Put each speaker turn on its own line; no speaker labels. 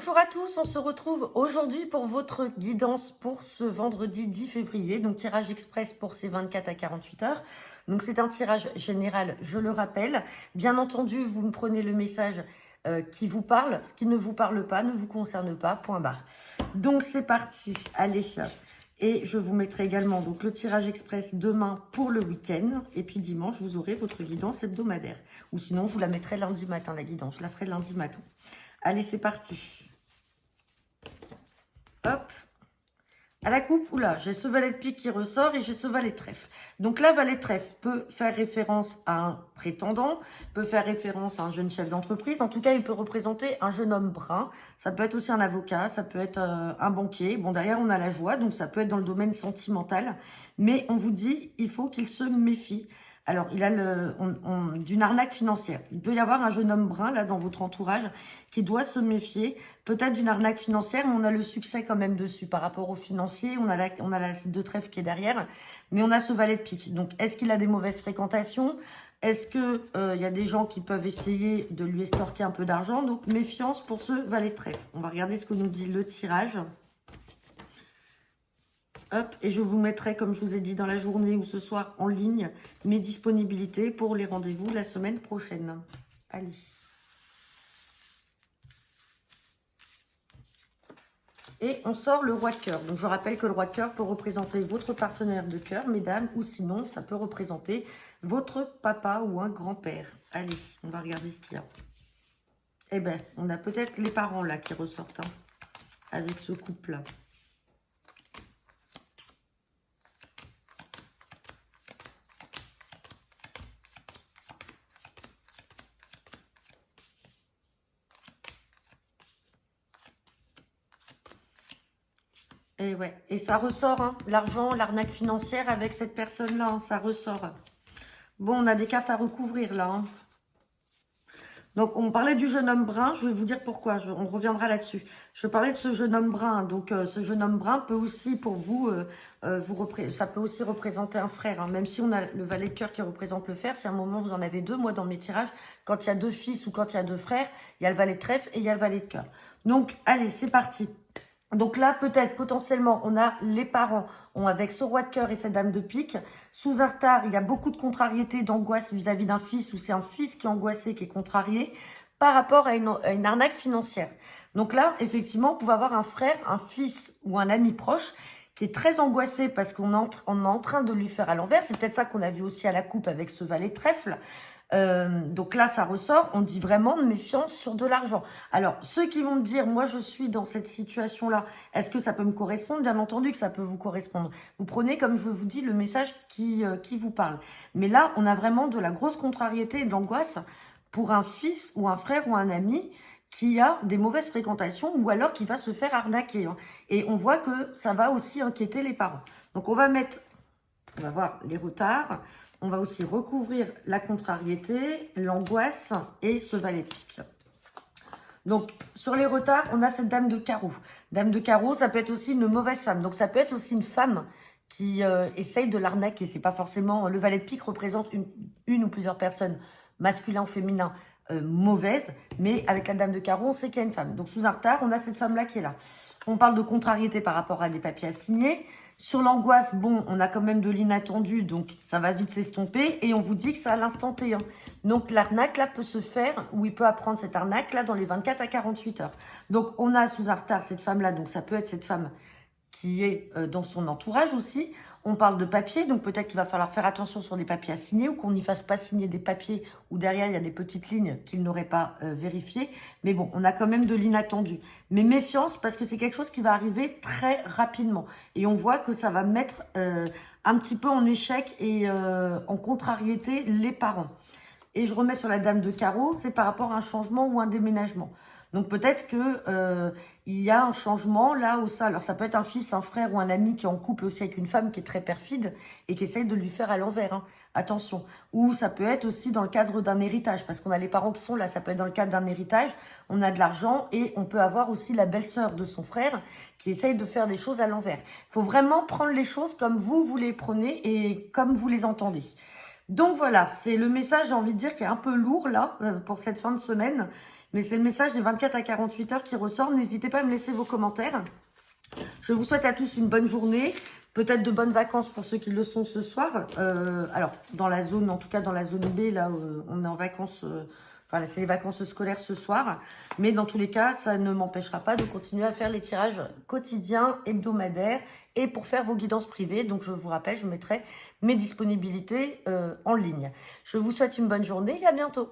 Bonjour à tous, on se retrouve aujourd'hui pour votre guidance pour ce vendredi 10 février, donc tirage express pour ces 24 à 48 heures. Donc c'est un tirage général, je le rappelle. Bien entendu, vous me prenez le message qui vous parle, ce qui ne vous parle pas ne vous concerne pas, point barre. Donc c'est parti, allez. Et je vous mettrai également donc le tirage express demain pour le week-end. Et puis dimanche, vous aurez votre guidance hebdomadaire. Ou sinon, je vous la mettrai lundi matin, la guidance. Je la ferai lundi matin. Allez, c'est parti. Hop. À la coupe, oula, j'ai ce valet de pique qui ressort et j'ai ce valet de trèfle. Donc là, valet de trèfle peut faire référence à un prétendant, peut faire référence à un jeune chef d'entreprise. En tout cas, il peut représenter un jeune homme brun. Ça peut être aussi un avocat, ça peut être un banquier. Bon, derrière, on a la joie, donc ça peut être dans le domaine sentimental. Mais on vous dit, il faut qu'il se méfie. Alors, il a d'une arnaque financière. Il peut y avoir un jeune homme brun, là, dans votre entourage, qui doit se méfier. Peut-être d'une arnaque financière, mais on a le succès quand même dessus par rapport aux financiers. On a la de trèfle qui est derrière, mais on a ce valet de pique. Donc, est-ce qu'il a des mauvaises fréquentations? Est-ce que y a des gens qui peuvent essayer de lui estorquer un peu d'argent? Donc, méfiance pour ce valet de trèfle. On va regarder ce que nous dit le tirage. Hop, et je vous mettrai, comme je vous ai dit, dans la journée ou ce soir en ligne, mes disponibilités pour les rendez-vous la semaine prochaine. Allez. Et on sort le roi de cœur. Donc, je rappelle que le roi de cœur peut représenter votre partenaire de cœur, mesdames, ou sinon, ça peut représenter votre papa ou un grand-père. Allez, on va regarder ce qu'il y a. Eh bien, on a peut-être les parents là qui ressortent hein, avec ce couple-là. Et ouais, et ça ressort, hein, l'argent, l'arnaque financière avec cette personne-là, hein, ça ressort. Bon, on a des cartes à recouvrir là. Hein. Donc, on parlait du jeune homme brun, je vais vous dire pourquoi, on reviendra là-dessus. Je parlais de ce jeune homme brun, donc ce jeune homme brun peut aussi, pour vous, ça peut aussi représenter un frère. Hein. Même si on a le valet de cœur qui représente le frère, si à un moment vous en avez deux, moi dans mes tirages, quand il y a deux fils ou quand il y a deux frères, il y a le valet de trèfle et il y a le valet de cœur. Donc, allez, c'est parti. Donc là, peut-être, potentiellement, on a les parents, avec ce roi de cœur et cette dame de pique. Sous un retard, il y a beaucoup de contrariété, d'angoisse vis-à-vis d'un fils, ou c'est un fils qui est angoissé, qui est contrarié, par rapport à une arnaque financière. Donc là, effectivement, vous pouvez avoir un frère, un fils ou un ami proche qui est très angoissé parce qu'on est en train de lui faire à l'envers. C'est peut-être ça qu'on a vu aussi à la coupe avec ce valet de trèfle. Donc là, ça ressort, on dit vraiment de méfiance sur de l'argent. Alors, ceux qui vont me dire, moi, je suis dans cette situation-là, est-ce que ça peut me correspondre? Bien entendu que ça peut vous correspondre. Vous prenez, comme je vous dis, le message qui vous parle. Mais là, on a vraiment de la grosse contrariété et de l'angoisse pour un fils ou un frère ou un ami qui a des mauvaises fréquentations ou alors qui va se faire arnaquer. Hein. Et on voit que ça va aussi inquiéter les parents. Donc, on va voir les retards. On va aussi recouvrir la contrariété, l'angoisse et ce valet de pique. Donc, sur les retards, on a cette dame de carreau. Dame de carreau, ça peut être aussi une mauvaise femme. Donc, ça peut être aussi une femme qui essaye de l'arnaquer. C'est pas forcément... Le valet de pique représente une ou plusieurs personnes, masculin ou féminin, mauvaises. Mais avec la dame de carreau, on sait qu'il y a une femme. Donc, sous un retard, on a cette femme-là qui est là. On parle de contrariété par rapport à des papiers à signer. Sur l'angoisse, bon, on a quand même de l'inattendu, donc ça va vite s'estomper. Et on vous dit que c'est à l'instant T. Hein. Donc l'arnaque, là, peut se faire, ou il peut apprendre cette arnaque, là, dans les 24 à 48 heures. Donc on a sous un retard cette femme-là, donc ça peut être cette femme qui est dans son entourage aussi. On parle de papier, donc peut-être qu'il va falloir faire attention sur les papiers à signer ou qu'on n'y fasse pas signer des papiers où derrière il y a des petites lignes qu'il n'aurait pas vérifiées. Mais bon, on a quand même de l'inattendu. Mais méfiance parce que c'est quelque chose qui va arriver très rapidement. Et on voit que ça va mettre un petit peu en échec et en contrariété les parents. Et je remets sur la dame de carreau, c'est par rapport à un changement ou un déménagement. Donc peut-être que il y a un changement là où ça. Alors ça peut être un fils, un frère ou un ami qui est en couple aussi avec une femme qui est très perfide et qui essaye de lui faire à l'envers. Hein. Attention. Ou ça peut être aussi dans le cadre d'un héritage, parce qu'on a les parents qui sont là. Ça peut être dans le cadre d'un héritage. On a de l'argent et on peut avoir aussi la belle-sœur de son frère qui essaye de faire des choses à l'envers. Il faut vraiment prendre les choses comme vous les prenez et comme vous les entendez. Donc voilà, c'est le message, j'ai envie de dire, qui est un peu lourd là pour cette fin de semaine. Mais c'est le message des 24 à 48 heures qui ressort. N'hésitez pas à me laisser vos commentaires. Je vous souhaite à tous une bonne journée. Peut-être de bonnes vacances pour ceux qui le sont ce soir. Alors, dans la zone, en tout cas dans la zone B, là, on est en vacances... Enfin, c'est les vacances scolaires ce soir. Mais dans tous les cas, ça ne m'empêchera pas de continuer à faire les tirages quotidiens, hebdomadaires et pour faire vos guidances privées. Donc, je vous rappelle, je mettrai mes disponibilités en ligne. Je vous souhaite une bonne journée et à bientôt.